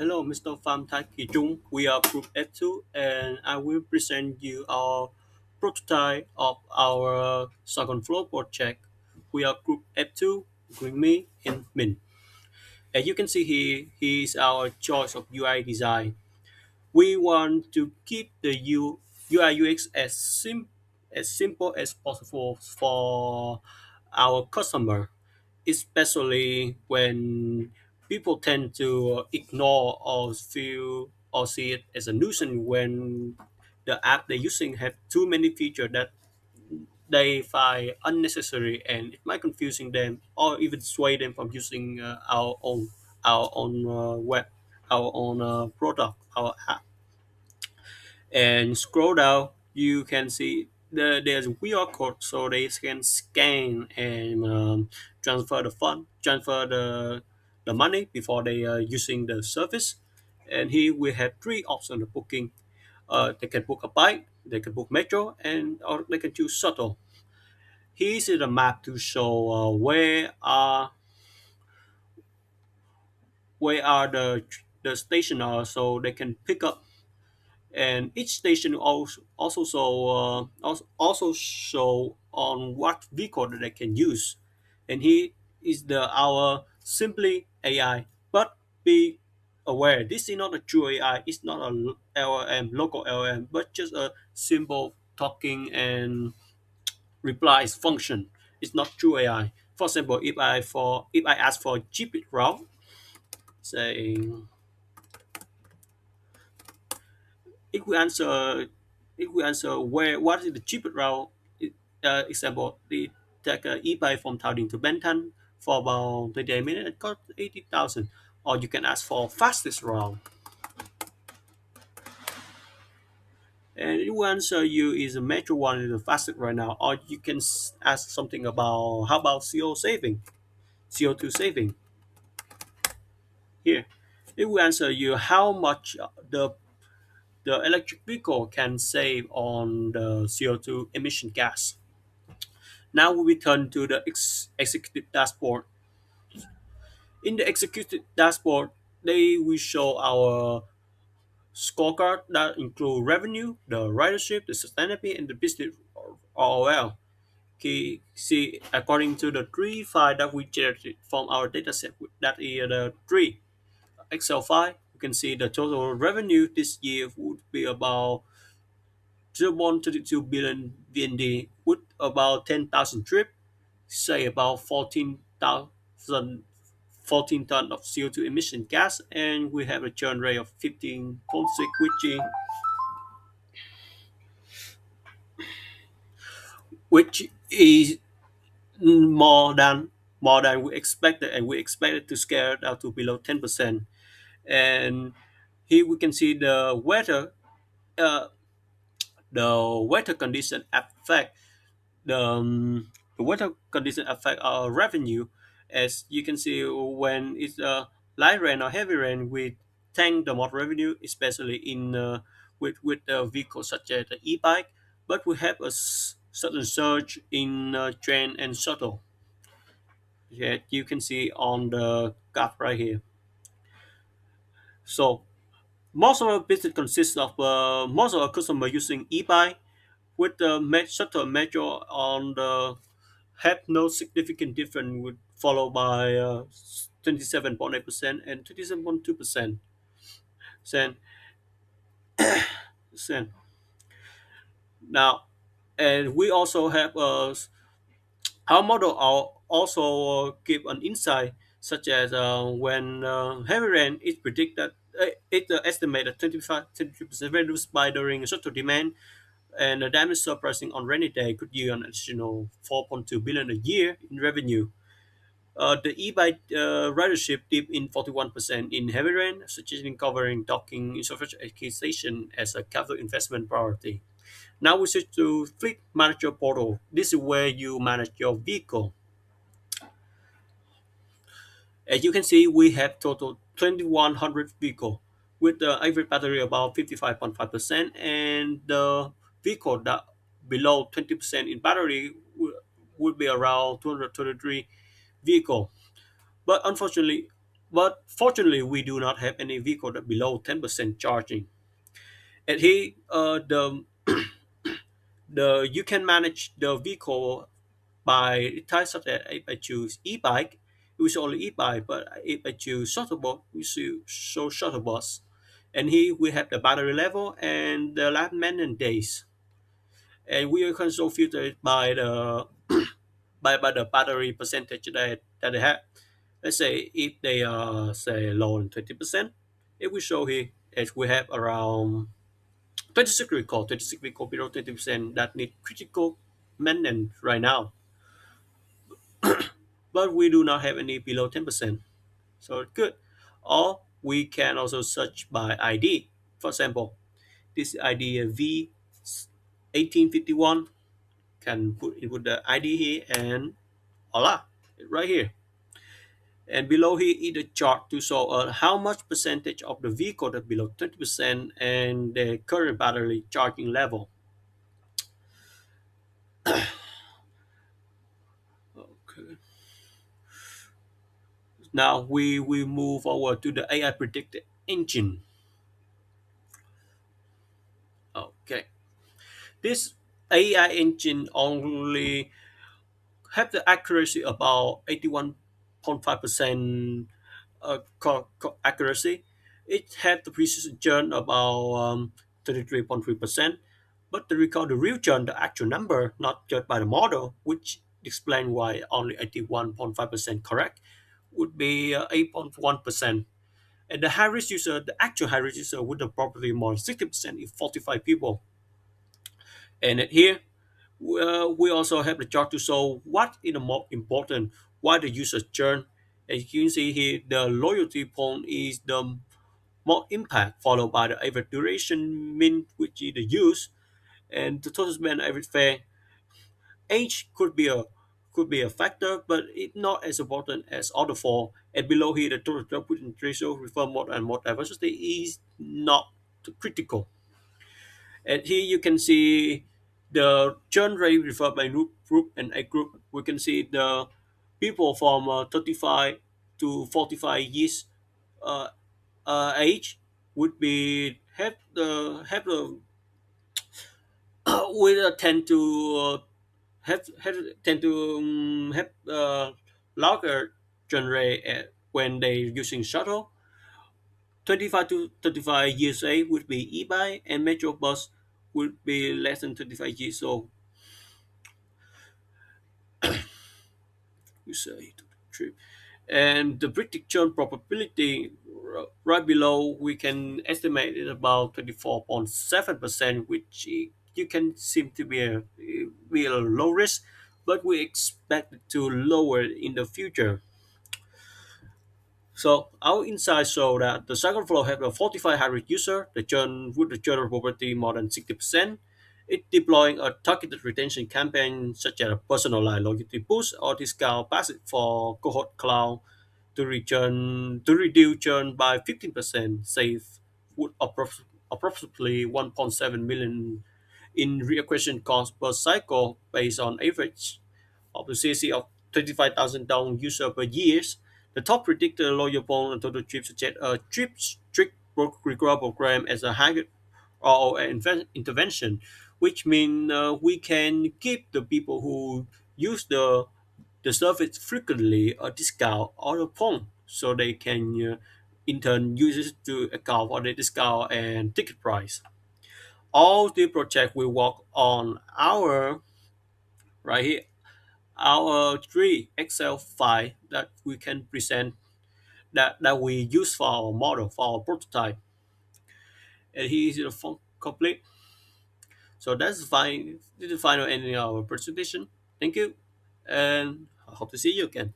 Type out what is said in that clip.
Hello, Mr. Pham Thai Kỳ Trung. We are Group F2, and I will present you our prototype of our second floor project. We are Group F2, including me and Min. As you can see here, is our choice of UI design. We want to keep the UI UX as simple as possible for our customer, especially when people tend to ignore or feel or see it as a nuisance when the app they're using have too many features that they find unnecessary, and it might confusing them or even sway them from using our own web, our own product, our app. And scroll down, you can see there's QR code, so they can scan and transfer the fund, transfer the money before they are using the service. And here we have three options of booking. They can book a bike, they can book metro, and or they can choose shuttle. Here's the map to show where are the station are, so they can pick up. And each station also show on what vehicle that they can use. And here is the our simply AI, but be aware this is not a true AI. It's not a LLM, local LLM, but just a simple talking and replies function. It's not true AI. For example, if I ask for cheapest route, saying if we answer where what is the cheapest route, example, they take a e-bike from Thao Dinh to Ben Thanh for about 38 minutes, it costs 80,000. Or you can ask for fastest route, and it will answer you is a metro one is the fastest right now. Or you can ask something about how about CO2 saving. Here, it will answer you how much the electric vehicle can save on the CO2 emission gas. Now we return to the executive dashboard. In the executive dashboard, they will show our scorecard that include revenue, the ridership, the sustainability, and the business ROL. Okay, see, according to the three file that we generated from our dataset, that is the three Excel file, you can see the total revenue this year would be about 0.32 billion VND with about 10,000 trips, say about 14 tons of CO2 emission gas, and we have a churn rate of 15.6, which is more than we expected, and we expected to scale down to below 10%. And here we can see uh, the weather condition affect the weather condition affect our revenue. As you can see, when it's light rain or heavy rain, we tank the more revenue, especially in with vehicles such as the e-bike. But we have a certain surge in train and shuttle. Yeah, you can see on the graph right here. So most of our business consists of most of our customer using e-bike with the shuttle metro on the had no significant difference, with followed by 27.8% and 27.2%. Sen, sen. Now, and we also have our model also give an insight such as when heavy rain is predicted, it estimated 23% reduced by during shuttle demand, and the damage surprising on rainy day could yield an additional 4.2 billion a year in revenue. The e-bike ridership dipped in 41% in heavy rain, suggesting covering docking infrastructure acquisition as a capital investment priority. Now we switch to Fleet Manager Portal. This is where you manage your vehicle. As you can see, we have total 2,100 vehicle with the average battery about 55.5%, and the vehicle that below 20% in battery would be around 233 vehicle. But unfortunately, But fortunately, we do not have any vehicle that below 10% charging. And here, the you can manage the vehicle by types such as if I choose e-bike, we show only e-bike, but if I choose shuttle bus, we show shuttle bus. And here we have the battery level and the lab maintenance days. And we can also filter it by the by the battery percentage that they have. Let's say if they are say lower than 20%, it will show here as we have around 26 recall below 20% that need critical maintenance right now. But we do not have any below 10%. So good. Or we can also search by ID. For example, this ID V1851 can put the ID here and voila, right here. And below here is the chart to show how much percentage of the vehicle that below 20% and the current battery charging level. Okay. Now we move over to the AI predicted engine. Okay. This AI engine only have the accuracy about 81.5% accuracy. It had the precision churn about 33.3%, but to record the real churn, the actual number, not judged by the model, which explain why only 81.5% correct, would be 8.1%. And the high risk user, the actual high risk user, would have probably more than 60% if 45 people. And here, we also have the chart to show what is the more important, why the user churn. As you can see here, the loyalty point is the more impact, followed by the average duration mean, which is the use, and the total spend average fare. Age could be a factor, but it's not as important as other four. And below here, the total job putting ratio, reform mode, and mode diversity is not critical. And here you can see the churn rate referred by group and a group. We can see the people from 35 to 45 years uh, age would be have the will tend to have tend to have larger churn rate when they using shuttle. 25 to 35 years age would be e-bike, and metro bus would be less than 25 years old. You say to the trip. And the predicted churn probability right below, we can estimate it about 24.7%, which you can seem to be a low risk, but we expect it to lower in the future. So our insights show that the second flow have a 45 hybrid user, the churn with the churn probability more than 60%. It deploying a targeted retention campaign such as a personalized loyalty boost or discount passive for cohort cloud to reduce churn by 15%, save would approximately 1.7 million in reacquisition cost per cycle based on average of the CAC of 25,000 down user per year. The top predictor loyal bond and total trips suggest a trip strict recruit program as a high ROI intervention, which means we can give the people who use the service frequently a discount or a point so they can in turn use it to account for the discount and ticket price. All the project will work on our right here our three Excel file that we can present that we use for our model for our prototype. And here is the form complete. So that's fine. This is the final ending of our presentation. Thank you, and I hope to see you again.